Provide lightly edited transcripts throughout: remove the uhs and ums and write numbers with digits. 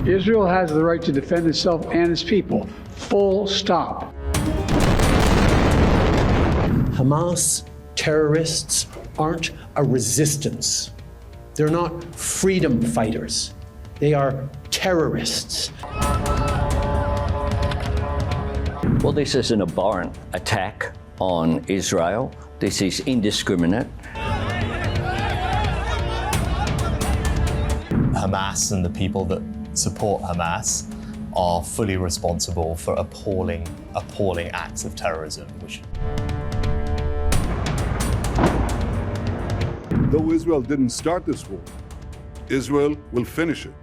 Israel has the right to defend itself and its people. Full stop. Hamas terrorists aren't a resistance. They're not freedom fighters. They are terrorists. Well, this is an abhorrent attack on Israel. This is indiscriminate. Hamas and the people that support Hamas are fully responsible for appalling acts of terrorism. Though Israel didn't start this war, Israel will finish it.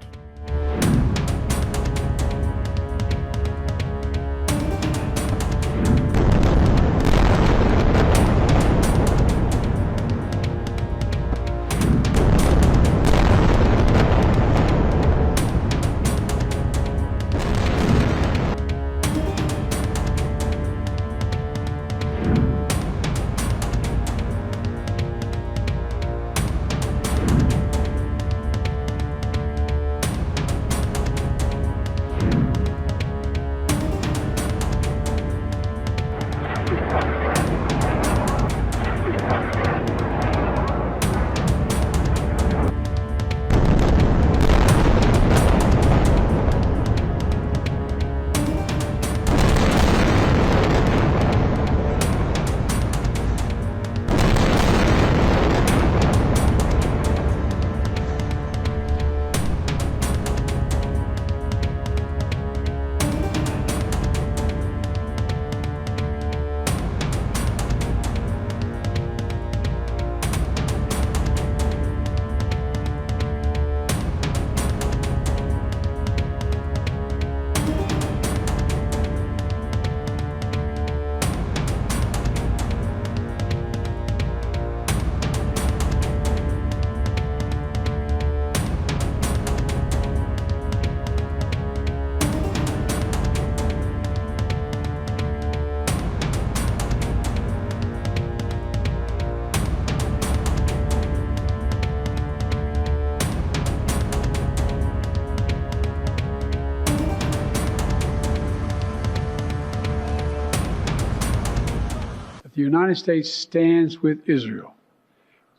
The United States stands with Israel.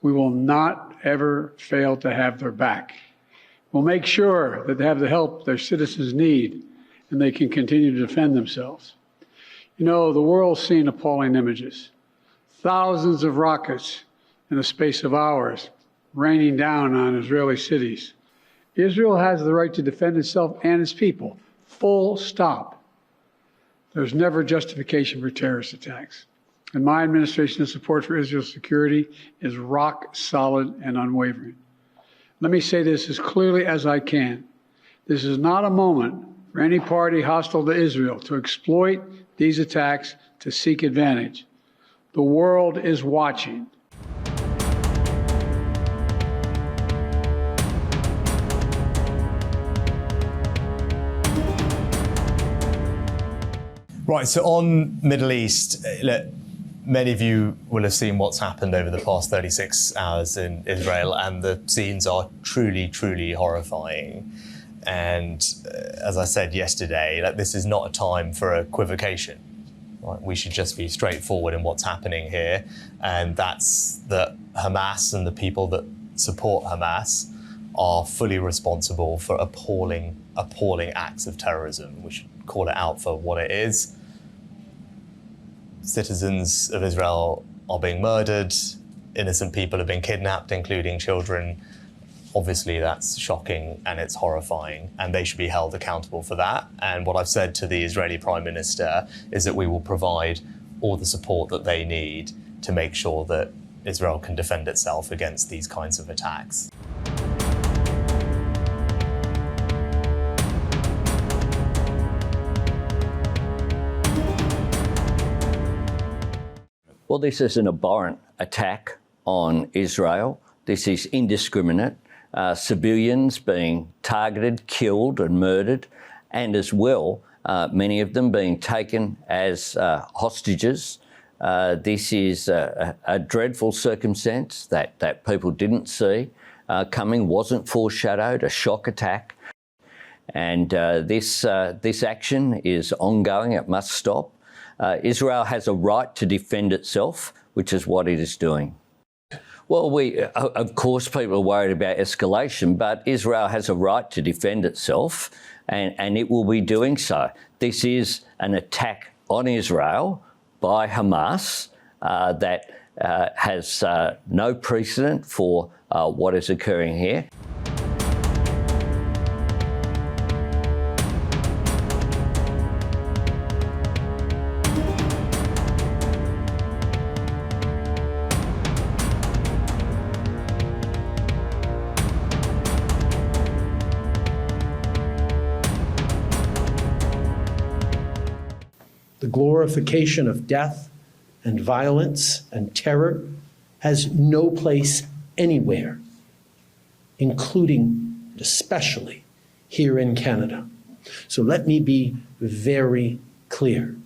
We will not ever fail to have their back. We'll make sure that they have the help their citizens need and they can continue to defend themselves. You know, the world's seen appalling images. Thousands of rockets in the space of hours raining down on Israeli cities. Israel has the right to defend itself and its people. Full stop. There's never justification for terrorist attacks. And my administration's support for Israel's security is rock solid and unwavering. Let me say this as clearly as I can. This is not a moment for any party hostile to Israel to exploit these attacks to seek advantage. The world is watching. Right, so on Middle East, look, many of you will have seen what's happened over the past 36 hours in Israel, and the scenes are truly, truly horrifying. And as I said yesterday, this is not a time for equivocation. Right? We should just be straightforward in what's happening here, and that's that Hamas and the people that support Hamas are fully responsible for appalling acts of terrorism. We should call it out for what it is. Citizens of Israel are being murdered, innocent people have been kidnapped, including children. Obviously, that's shocking and it's horrifying, and they should be held accountable for that. And what I've said to the Israeli Prime Minister is that we will provide all the support that they need to make sure that Israel can defend itself against these kinds of attacks. Well, this is an abhorrent attack on Israel. This is indiscriminate. Civilians being targeted, killed and murdered, and as well, many of them being taken as hostages. This is a dreadful circumstance that people didn't see coming, wasn't foreshadowed, a shock attack. And this action is ongoing. It must stop. Israel has a right to defend itself, which is what it is doing. Well, of course, people are worried about escalation, but Israel has a right to defend itself, and it will be doing so. This is an attack on Israel by Hamas that has no precedent for what is occurring here. The glorification of death and violence and terror has no place anywhere, including and especially here in Canada. So let me be very clear.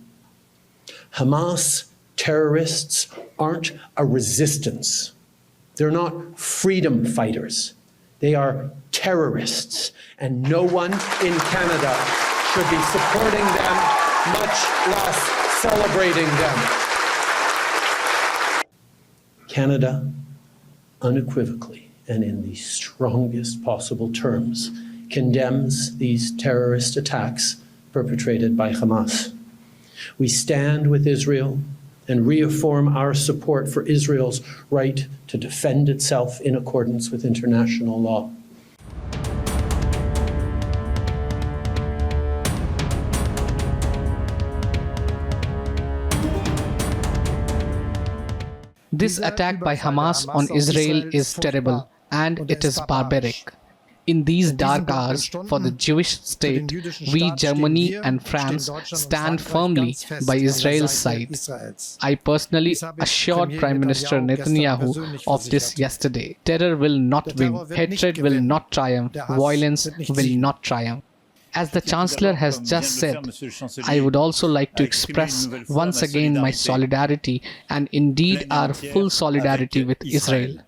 Hamas terrorists aren't a resistance. They're not freedom fighters. They are terrorists, and no one in Canada should be supporting them, much less celebrating them. Canada, unequivocally and in the strongest possible terms, condemns these terrorist attacks perpetrated by Hamas. We stand with Israel and reaffirm our support for Israel's right to defend itself in accordance with international law. This attack by Hamas on Israel is terrible, and it is barbaric. In these dark hours for the Jewish state, we, Germany and France, stand firmly by Israel's side. I personally assured Prime Minister Netanyahu of this yesterday. Terror will not win, hatred will not triumph, violence will not triumph. As the Chancellor has just said, I would also like to express once again my solidarity and indeed our full solidarity with Israel.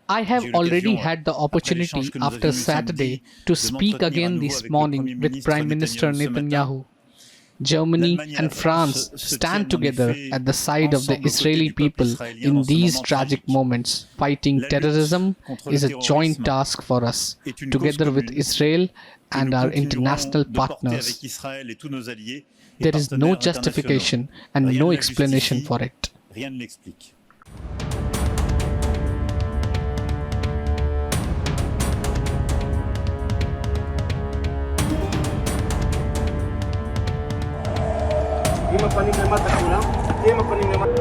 I have already had the opportunity after Saturday to speak again this morning with Prime Minister Netanyahu. Germany and France stand together at the side of the Israeli people in these tragic moments. Fighting terrorism is a joint task for us, together with Israel and our international partners. There is no justification and no explanation for it. Di mapaning naman,